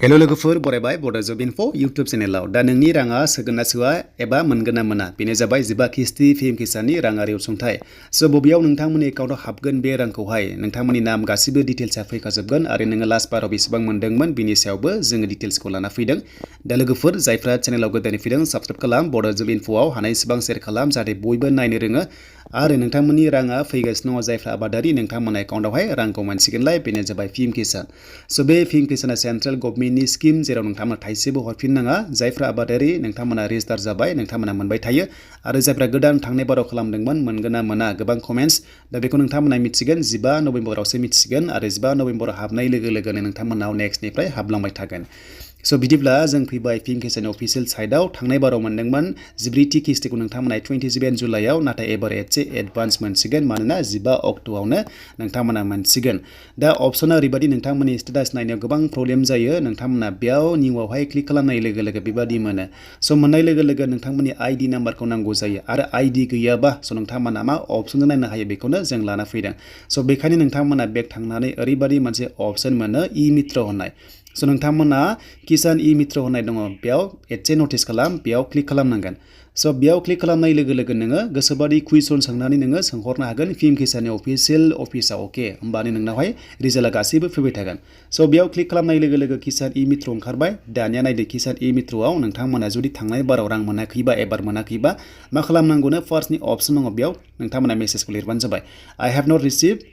hello लोगोफोर बरायबाय बड' जब info YouTube चेनेलाव दा नोंनि राङा सोगोन ना सोआ एबा मोनगोन ना मोना बेनो जाबाय 15 किस्ति पीएम किसाननि राङारि अनसुंथाइ स' बबेयाव नोंथांमोननि एकाउन्टआव हाबगोन बे रांखौहाय नोंथांमोननि नाम गासिबो डिटेल्सआ फैखाजोबगोन आरो नोङो लास्ट बाराव बेसेबां मोनदोंमोन बिनि सायावबो जोङो डिटेल्सखौ लाना फैदों दा लोगोफोर जायफ्रा चेनेलाव गोदानै फैदों साबस्क्राइब खालाम बड' जब इनफोआव हानायसेबां शेयार खालाम जाहाथे बयबो नायनो रोङो आरो नोंथांमोननि राङा फैगासिनो दङ जायफ्रा आबादारि नोंथांमोननि एकाउन्टआवहाय रांखौ मोनसिगोनलाय बेनो जाबाय पीएम किसान स' बे पीएम किसाना सेन्ट्रेल गभर्नमेन्टनि स्किम जेराव नोंथांमोना थाइसेबो हरफिननाङा जायफ्रा आबादारि नोंथांमोना रेजिस्टार जाबाय नोंथांमोना मोनबाय थायो आरो जायफ्रा गोदान थांनाय बाराव खालामदोंमोन मोनगोन ना मोना गोबां कमेन्ट्स दा बेखौ नोंथांमोना मिथिगोन 15 नभेम्बरावसो मिथिगोन आरो 15 नभेम्बराव हाबनाय लोगो लोगोनो नोंथांमोनाव नेक्स्टनिफ्राय हाबलांबाय थागोन स' बिदिब्ला जों फैबाय पीएम किसान अफिसियेल साइटआव थांनाय बाराव मोनदोंमोन 14थि किस्तिखौ नोंथांमोना 27 जुलाइआव नाथाय एबार एसे एडभान्स मोनसिगोन मानोना 15 अक्ट'आवनो नोंथांमोना मोनसिगोन दा अपसना ओरैबायदि नोंथांमोननि स्टेटास नायनायाव गोबां प्रब्लेम जायो नोंथांमोना बेयाव निउआवहाय क्लिक खालामनाय लोगो लोगो बेबादि मोनो स' मोननाय लोगो लोगो नोंथांमोननि आईडी नाम्बारखौ नांगौ जायो आरो आईडी गैयाबा स' नोंथांमोना मा अपसनजों नायनो हायो बेखौनो जों लाना फैदों स' बेखायनो नोंथांमोना बेक थांनानै ओरैबायदि मोनसे अपसन मोनो इ मित्र होननाय स' नोंथांमोना किसान इ मित्र होननाय दङ बेयाव एसे नटिस खालाम बेयाव क्लिक खालामनांगोन स' बेयाव क्लिक खालामनाय लोगो लोगो नोङो गोसोबादि कुइसन सोंनानै नोङो सोंहरनो हागोन पीएम किसाननि अफिसियेल अफिसाव अके होमबानो नोंनावहाय रिजाल्टआ गासैबो फैबाय थागोन स' बेयाव क्लिक खालामनाय लोगो लोगो किसान इ मित्र ओंखारबाय दानिया नायदो किसान इ मित्रआव नोंथांमोना जुदि थांनाय बाराव रां मोनाखैबा एबार मोनाखैबा मा खालामनांगौनो फार्स्टनि अपसन दङ बेयाव नोंथांमोना मेसेजखौ लिरबानो जाबाय आई हेभ नट रिसिभ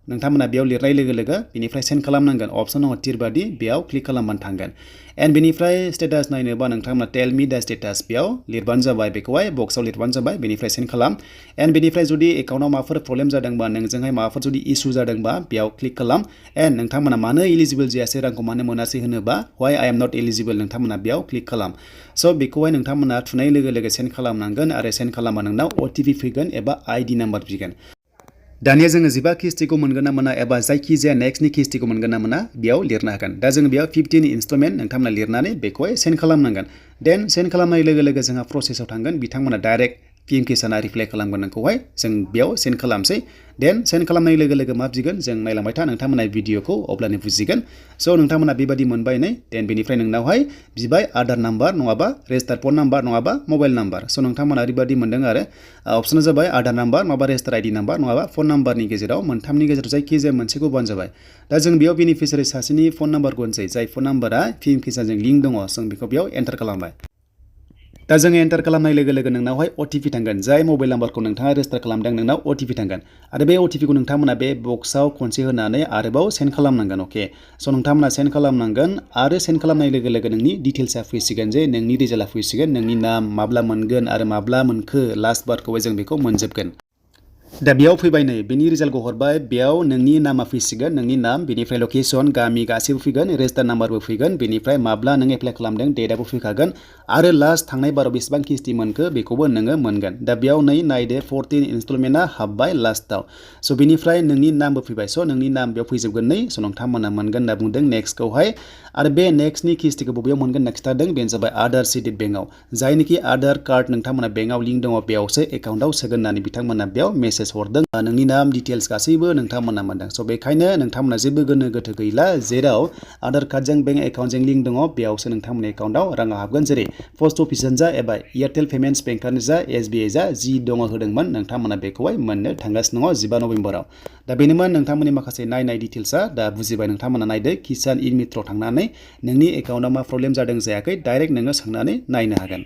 नोंथांमोना बेयाव लिरनाय लोगो लोगो बेनिफ्राय सेन्ड खालामनांगोन अपसन दङ टिर बादि बेयाव क्लिक खालामबानो थांगोन एन्ड बेनिफ्राय स्टेटास नायनोबा नोंथांमोना टेल मी दा स्टेटास बेयाव लिरबानो जाबाय बेखौहाय बक्सआव लिरबानो जाबाय बेनिफ्राय सेन्ड खालाम एन्ड बेनिफ्राय जुदि एकाउन्टआव माबाफोर प्रब्लेम जादोंबा नोंजोंहाय माबाफोर जुदि इसु जादोंबा बेयाव क्लिक खालाम एन्ड नोंथांमोना मानो एलिजिबल जायासै रांखौ मानो मोनासै होनोबा व्हाइ आई एम नट एलिजिबल नोंथांमोना बेयाव क्लिक खालाम स' बेखौहाय नोंथांमोना थुनाय लोगो लोगो सेन्ड खालामनांगोन आरो सेन्ड खालामबा नोंनाव अटिपि फैगोन एबा आईडी नाम्बार फैगोन दानिया जोङो 15 किस्तिखौ मोनगोन ना मोना एबा जायखिजाया नेक्स्टनि किस्तिखौ मोनगोन ना मोना बेयाव लिरनो हागोन दा जोङो बेयाव 15 इनस्टलमेन्ट नोंथांमोना लिरनानै बेखौहाय सेन्ड खालामनांगोन देन सेन्ड खालामनाय लोगो लोगो जोंहा प्रसेसआव थांगोन बिथांमोना डाइरेक्ट पीएम किसाना रिप्लाइ खालामगोन नोंखौहाय जों बेयाव सेन्ड खालामसै देन सेन्ड खालामनाय लोगो लोगो मा बिगोन जों नायलांबाय था नोंथांमोना भिडिअखौ अब्लानो बुजिगोन स' नोंथांमोना बेबादि मोनबाय नै देन बेनिफ्राय नोंनावहाय बिबाय आधार नाम्बार नङाबा रेजिस्टार फन नाम्बार नङाबा मबाइल नाम्बार स' नोंथांमोना ओरैबायदि मोनदों आरो अपसना जाबाय आधार नाम्बार नङाबा रेजिस्टार आईडी नाम्बार नङाबा फन नाम्बारनि गेजेराव मोनथामनि गेजेराव जायखिजाया मोनसेखौ होबानो जाबाय दा जों बेयाव बेनिफिसियारि सासेनि फन नाम्बारखौ होनसै जाय फन नाम्बारा पीएम किसानजों लिंक दङ जों बेखौ बेयाव एन्टार खालामबाय दा जोङो एन्टार खालामनाय लोगो लोगो नोंनावहाय अटिपि थांगोन जाय मबाइल नाम्बारखौ नोंथाङा रेजिस्टार खालामदों नोंनाव अटिपि थांगोन आरो बे अटिपिखौ नोंथांमोना बे बक्सआव खनसे होनानै आरोबाव सेन्ड खालामनांगोन अके स' नोंथांमोना सेन्ड खालामनांगोन आरो सेन्ड खालामनाय लोगो लोगो नोंनि डिटेल्सआ फैसिगोन जे नोंनि रिजाल्टआ फैसिगोन नोंनि नाम माब्ला मोनगोन आरो माब्ला मोनखो लास्ट बारखौहाय जों बेखौ मोनजोबगोन दा बेयाव फैबाय नै बेनि रिजाल्टखौ हरबाय बेयाव नोंनि नामा फैसिगोन नोंनि नाम बेनिफ्राय लकेसन गामि गासैबो फैगोन रेजिस्टार नाम्बारबो फैगोन बेनिफ्राय माब्ला नों एप्लाइ खालामदों डेटआबो फैखागोन आरो लास्ट थांनाय बाराव बेसेबां किस्ति मोनखो बेखौबो नोङो मोनगोन दा बेयाव नै नायदो 14 इनस्टलमेन्टआ हाबबाय लास्टआव स' बेनिफ्राय नोंनि नामबो फैबाय स' नोंनि नाम बेयाव फैजोबगोन नै स' नोंथांमोना मोनगोन होनना बुंदों नेक्स्टखौहाय आरो बे नेक्स्टनि किस्तिखौ बबेयाव मोनगोन होनना खिथादों बेनो जाबाय आधार सिडेड बेंकआव जायनिखि आधार कार्ड नोंथांमोना बेंकआव लिंक दङ बेयावसो एकाउन्टआव सोगोन होननानै बिथांमोना बेयाव मेसेज हरदों नोंनि नाम डिटेल्स गासैबो नोंथांमोना मोनदों स' बेखायनो नोंथांमोना जेबो गोनो गोथो गैला जेराव आधार कार्डजों बेंक एकाउन्टजों लिंक दङ बेयावसो नोंथांमोननि एकाउन्टआव राङा हाबगोन जेरै पस्ट अफिसानो जा एबा एयारटेल पेमेन्टस बेंकआनो जा एसबिआई जा जि दङ होदोंमोन नोंथांमोना बेखौहाय मोननो थांगासिनो दङ 15 नभेम्बराव दा बेनोमोन नोंथांमोननि माखासे नायनाय डिटेल्सआ दा बुजिबाय नोंथांमोना नायदो किसान इ मित्रआव थांनानै नोंनि एकाउन्टआव मा प्रब्लेम जादों जायाखै डाइरेक्ट नोङो सोंनानै नायनो हागोन